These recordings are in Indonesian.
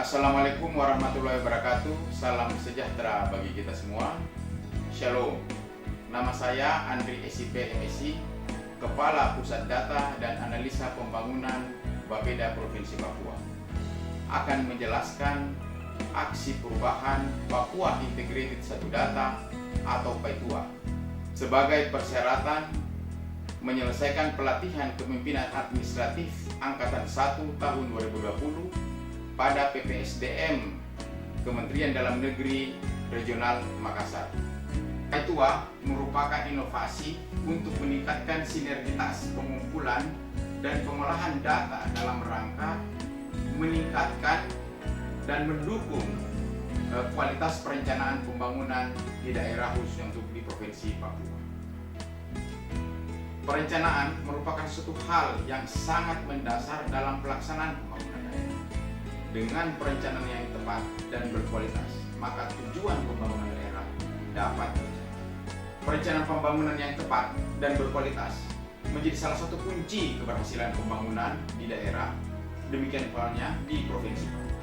Assalamualaikum warahmatullahi wabarakatuh. Salam sejahtera bagi kita semua. Shalom. Nama saya Andri SIP MSI, Kepala Pusat Data dan Analisa Pembangunan Bapeda Provinsi Papua, akan menjelaskan aksi perubahan Papua Integrated Satu Data atau PAITUA sebagai persyaratan menyelesaikan pelatihan kepemimpinan administratif Angkatan 1 tahun 2020 pada PPSDM Kementerian Dalam Negeri Regional Makassar. PAITUA merupakan inovasi untuk meningkatkan sinergitas pengumpulan dan pengolahan data dalam rangka meningkatkan dan mendukung kualitas perencanaan pembangunan di daerah khususnya untuk di Provinsi Papua. Perencanaan merupakan suatu hal yang sangat mendasar dalam pelaksanaan pembangunan daerah. Dengan perencanaan yang tepat dan berkualitas, maka tujuan pembangunan daerah dapat tercapai. Perencanaan pembangunan yang tepat dan berkualitas menjadi salah satu kunci keberhasilan pembangunan di daerah, demikian halnya di Provinsi Papua.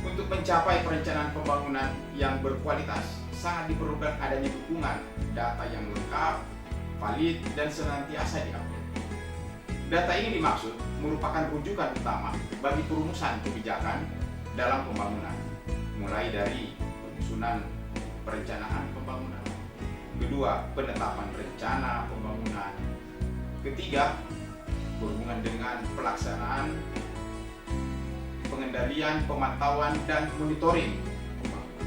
Untuk mencapai perencanaan pembangunan yang berkualitas, sangat diperlukan adanya dukungan data yang lengkap, valid, dan senantiasa diupdate. Data ini dimaksud merupakan rujukan utama bagi perumusan kebijakan dalam pembangunan, mulai dari penyusunan perencanaan pembangunan, kedua, penetapan rencana pembangunan, ketiga, berhubungan dengan pelaksanaan, pengendalian, pemantauan, dan monitoring pembangunan.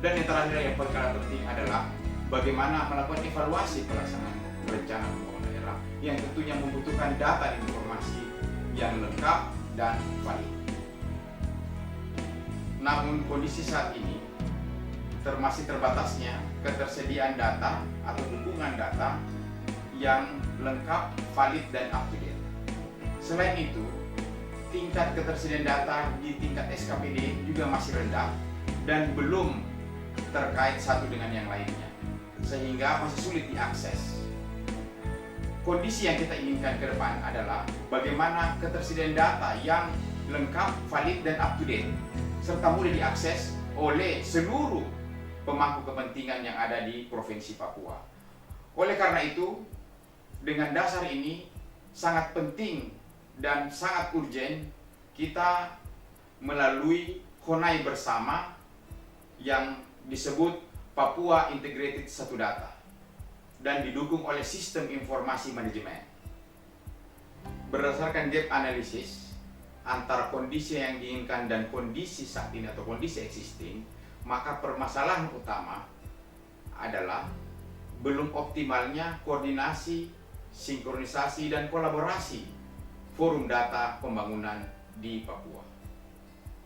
Dan yang terakhir yang paling penting adalah bagaimana melakukan evaluasi pelaksanaan rencana pembangunan daerah yang tentunya membutuhkan data dan informasi yang lengkap dan valid. Namun kondisi saat ini masih terbatasnya ketersediaan data atau dukungan data yang lengkap, valid, dan up to date. Selain itu, tingkat ketersediaan data di tingkat SKPD juga masih rendah dan belum terkait satu dengan yang lainnya, sehingga masih sulit diakses. Kondisi yang kita inginkan ke depan adalah bagaimana ketersediaan data yang lengkap, valid, dan up to date, serta mudah diakses oleh seluruh pemangku kepentingan yang ada di Provinsi Papua. Oleh karena itu, dengan dasar ini sangat penting dan sangat urgen kita melalui Honai bersama yang disebut Papua Integrated Satu Data dan didukung oleh sistem informasi manajemen. Berdasarkan gap analisis antara kondisi yang diinginkan dan kondisi saat ini atau kondisi existing, maka permasalahan utama adalah belum optimalnya koordinasi, sinkronisasi, dan kolaborasi forum data pembangunan di Papua.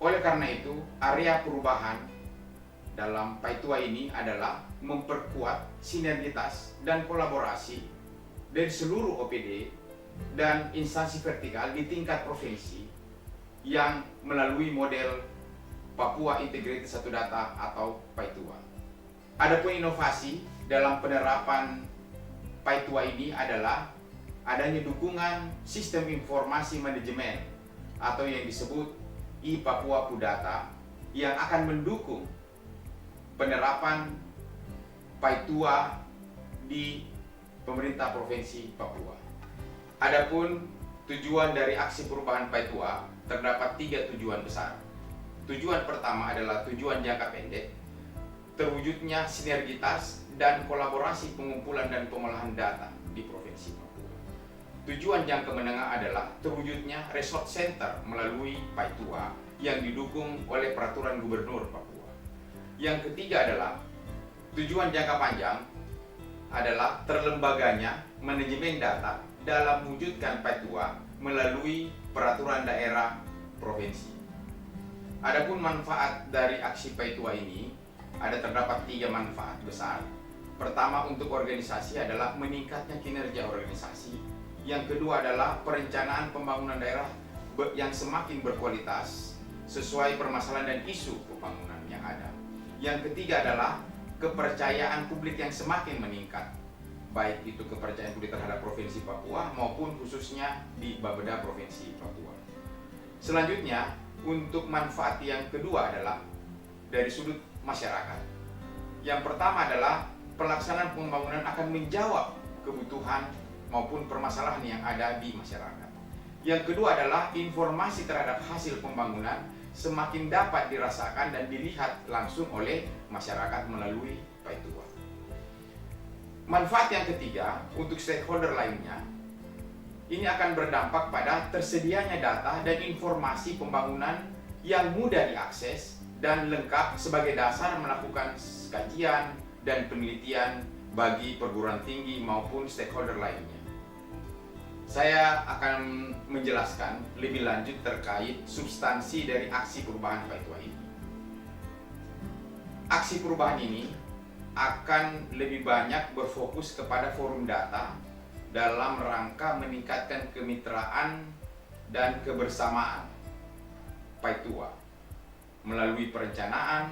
Oleh karena itu, area perubahan dalam PAITUA ini adalah memperkuat sinergitas dan kolaborasi dari seluruh OPD dan instansi vertikal di tingkat provinsi yang melalui model Papua Integrated Satu Data atau PAITUA. Adapun inovasi dalam penerapan PAITUA ini adalah adanya dukungan sistem informasi manajemen atau yang disebut iPapua Pudata yang akan mendukung penerapan PAITUA di pemerintah Provinsi Papua. Adapun tujuan dari aksi perubahan PAITUA terdapat 3 tujuan besar. Tujuan pertama adalah tujuan jangka pendek, terwujudnya sinergitas dan kolaborasi pengumpulan dan pengolahan data di Provinsi Papua. Tujuan jangka menengah adalah terwujudnya resort center melalui PAITUA yang didukung oleh peraturan gubernur Papua. Yang ketiga adalah tujuan jangka panjang adalah terlembaganya manajemen data dalam mewujudkan PAITUA melalui peraturan daerah provinsi. Adapun manfaat dari aksi PAITUA ini terdapat 3 manfaat besar. Pertama, untuk organisasi adalah meningkatnya kinerja organisasi. Yang kedua adalah perencanaan pembangunan daerah yang semakin berkualitas sesuai permasalahan dan isu pembangunan yang ada. Yang ketiga adalah kepercayaan publik yang semakin meningkat, baik itu kepercayaan publik terhadap Provinsi Papua maupun khususnya di Bapeda Provinsi Papua. Selanjutnya, untuk manfaat yang kedua adalah dari sudut masyarakat. Yang pertama adalah pelaksanaan pembangunan akan menjawab kebutuhan maupun permasalahan yang ada di masyarakat. Yang kedua adalah informasi terhadap hasil pembangunan semakin dapat dirasakan dan dilihat langsung oleh masyarakat melalui Paitua. Manfaat yang ketiga untuk stakeholder lainnya, ini akan berdampak pada tersedianya data dan informasi pembangunan yang mudah diakses dan lengkap sebagai dasar melakukan kajian dan penelitian bagi perguruan tinggi maupun stakeholder lainnya. Saya akan menjelaskan lebih lanjut terkait substansi dari aksi perubahan Paitua ini. Aksi perubahan ini akan lebih banyak berfokus kepada forum data dalam rangka meningkatkan kemitraan dan kebersamaan Paitua melalui perencanaan,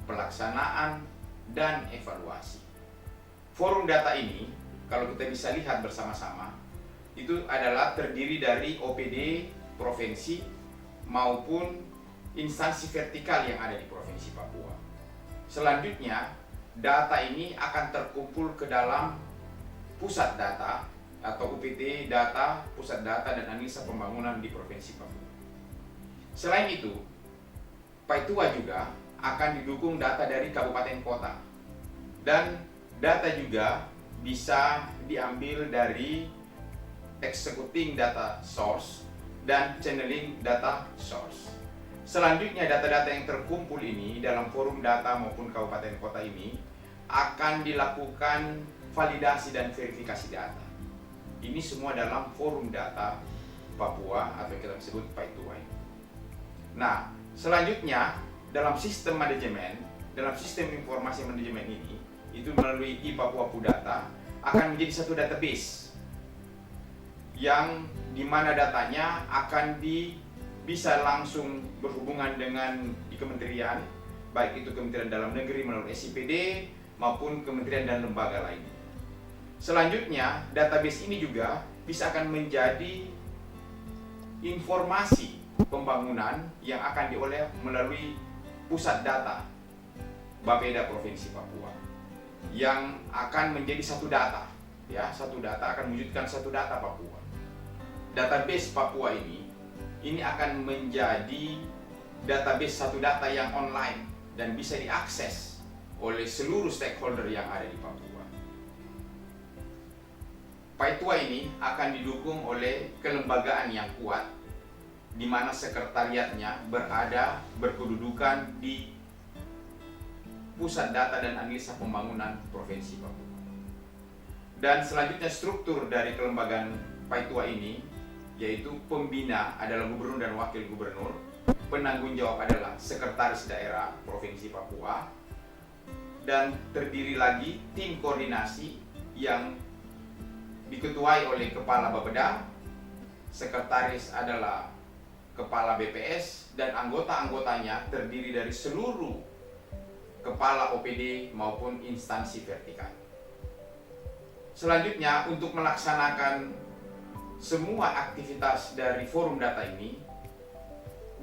pelaksanaan, dan evaluasi. Forum data ini, kalau kita bisa lihat bersama-sama, itu adalah terdiri dari OPD provinsi maupun instansi vertikal yang ada di Provinsi Papua. Selanjutnya, data ini akan terkumpul ke dalam pusat data atau UPT data, pusat data dan analisa pembangunan di Provinsi Papua. Selain itu, Paitua juga akan didukung data dari kabupaten kota, dan data juga bisa diambil dari executing data source dan channeling data source. Selanjutnya, data-data yang terkumpul ini dalam forum data maupun kabupaten kota ini akan dilakukan validasi dan verifikasi data. Ini semua dalam forum data Papua atau yang kita sebut Paitua ini. Nah, selanjutnya dalam sistem manajemen, dalam sistem informasi manajemen ini, itu melalui Papua Pudata akan menjadi satu database yang dimana datanya akan bisa langsung berhubungan dengan di kementerian, baik itu Kementerian Dalam Negeri melalui SIPD maupun kementerian dan lembaga lainnya. Selanjutnya, database ini juga bisa akan menjadi informasi pembangunan yang akan dioleh melalui pusat data Bapeda Provinsi Papua yang akan menjadi satu data, ya, satu data akan mewujudkan satu data Papua. Database Papua ini akan menjadi database satu data yang online dan bisa diakses oleh seluruh stakeholder yang ada di Papua. Paitua ini akan didukung oleh kelembagaan yang kuat, di mana sekretariatnya berkedudukan di Pusat Data dan Analisa Pembangunan Provinsi Papua. Dan selanjutnya struktur dari kelembagaan Paitua ini, yaitu pembina adalah gubernur dan wakil gubernur, penanggung jawab adalah sekretaris daerah Provinsi Papua, dan terdiri lagi tim koordinasi yang diketuai oleh Kepala Bapeda, sekretaris adalah Kepala BPS, dan anggota-anggotanya terdiri dari seluruh Kepala OPD maupun instansi vertikal. Selanjutnya, untuk melaksanakan semua aktivitas dari forum data ini,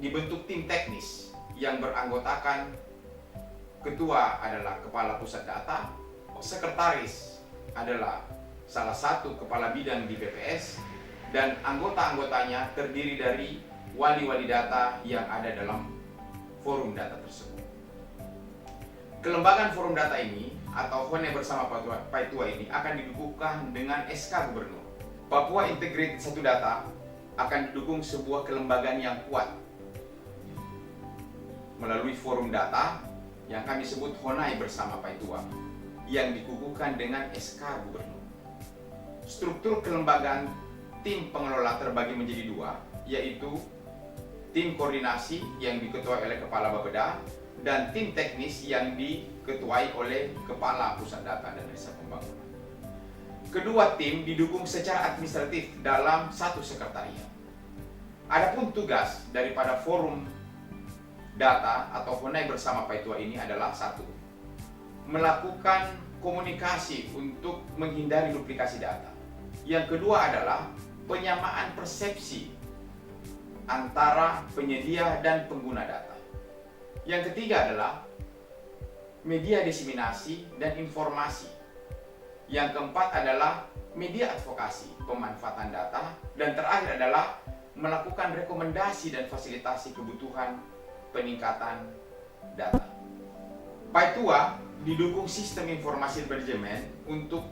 dibentuk tim teknis yang beranggotakan ketua adalah Kepala Pusat Data, sekretaris adalah salah satu kepala bidang di BPS, dan anggota-anggotanya terdiri dari wali-wali data yang ada dalam forum data tersebut. Kelembagaan forum data ini atau Hone bersama Paitua ini akan didukungkan dengan SK Gubernur. Papua Integrated Satu Data akan didukung sebuah kelembagaan yang kuat melalui forum data yang kami sebut Honai bersama Paitua yang dikukuhkan dengan SK Gubernur. Struktur kelembagaan tim pengelola terbagi menjadi dua, yaitu tim koordinasi yang diketuai oleh Kepala Bapeda dan tim teknis yang diketuai oleh Kepala Pusat Data dan Analisa Pembangunan. Kedua tim didukung secara administratif dalam satu sekretariat. Adapun tugas daripada forum data atau Honai bersama Paitua ini adalah satu, melakukan komunikasi untuk menghindari duplikasi data. Yang kedua adalah penyamaan persepsi antara penyedia dan pengguna data. Yang ketiga adalah media diseminasi dan informasi. Yang keempat adalah media advokasi, pemanfaatan data, dan terakhir adalah melakukan rekomendasi dan fasilitasi kebutuhan peningkatan data. PAI2 didukung sistem informasi manajemen untuk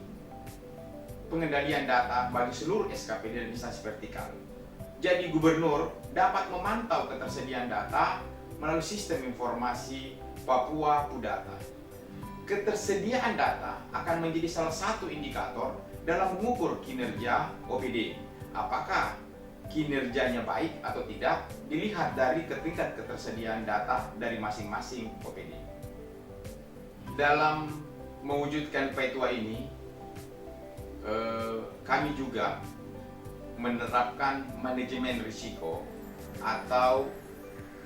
pengendalian data bagi seluruh SKPD dan instansi vertikal. Jadi gubernur dapat memantau ketersediaan data melalui sistem informasi Papua Pudata. Ketersediaan data akan menjadi salah satu indikator dalam mengukur kinerja OPD. Apakah kinerjanya baik atau tidak dilihat dari tingkat ketersediaan data dari masing-masing OPD. Dalam mewujudkan PAI2 ini, kami juga menerapkan manajemen risiko atau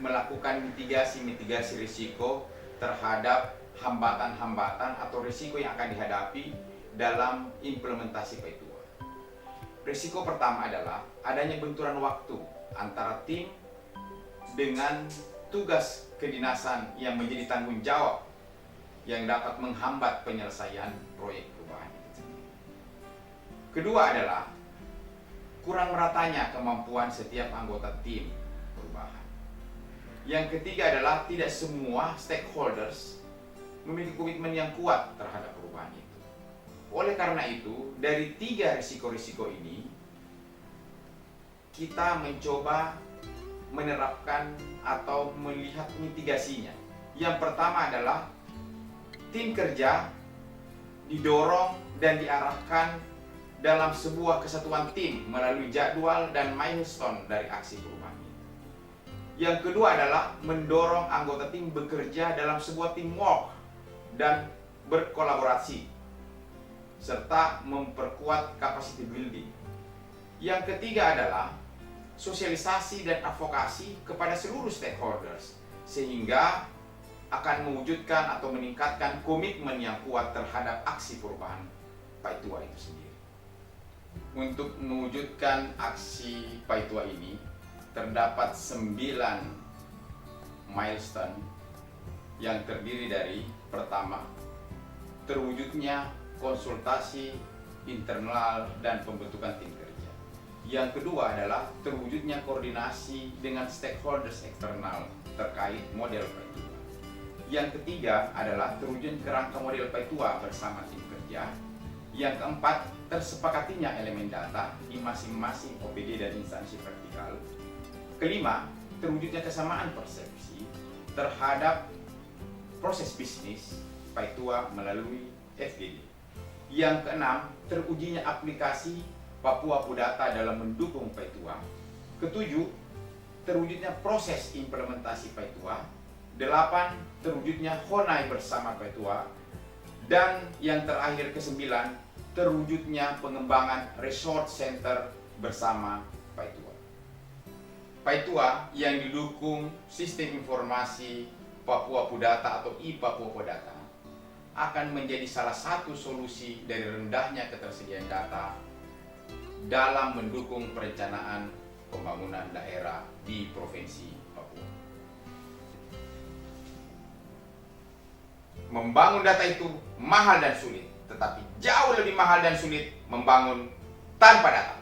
melakukan mitigasi risiko terhadap hambatan-hambatan atau risiko yang akan dihadapi dalam implementasi PAI2. Risiko pertama adalah adanya benturan waktu antara tim dengan tugas kedinasan yang menjadi tanggung jawab yang dapat menghambat penyelesaian proyek perubahan itu sendiri. Kedua adalah kurang meratanya kemampuan setiap anggota tim perubahan. Yang ketiga adalah tidak semua stakeholders memiliki komitmen yang kuat terhadap perubahan itu. Oleh karena itu, dari 3 risiko-risiko ini, kita mencoba menerapkan atau melihat mitigasinya. Yang pertama adalah tim kerja didorong dan diarahkan dalam sebuah kesatuan tim melalui jadwal dan milestone dari aksi perubahan itu. Yang kedua adalah mendorong anggota tim bekerja dalam sebuah teamwork dan berkolaborasi serta memperkuat capacity building. Yang ketiga adalah sosialisasi dan advokasi kepada seluruh stakeholders sehingga akan mewujudkan atau meningkatkan komitmen yang kuat terhadap aksi perubahan PAI2 itu sendiri. Untuk mewujudkan aksi PAI2 ini terdapat 9 milestone yang terdiri dari pertama, terwujudnya konsultasi internal dan pembentukan tim kerja. Yang kedua adalah terwujudnya koordinasi dengan stakeholders eksternal terkait model PAI2. Yang ketiga adalah terwujudnya kerangka model PAI2 bersama tim kerja. Yang keempat, tersepakatinya elemen data di masing-masing OPD dan instansi vertikal. Kelima, terwujudnya kesamaan persepsi terhadap proses bisnis PAI2 melalui FGD. Yang keenam, terujinya aplikasi Papua Pudata dalam mendukung PAI2. Ketujuh, terwujudnya proses implementasi PAI2. 8. Terwujudnya Honai bersama PAI2. Dan yang terakhir ke-9, terwujudnya pengembangan resort center bersama PAI2. PAI2 yang didukung sistem informasi Papua Pudata atau e-Papua Pudata akan menjadi salah satu solusi dari rendahnya ketersediaan data dalam mendukung perencanaan pembangunan daerah di Provinsi Papua. Membangun data itu mahal dan sulit, tetapi jauh lebih mahal dan sulit membangun tanpa data.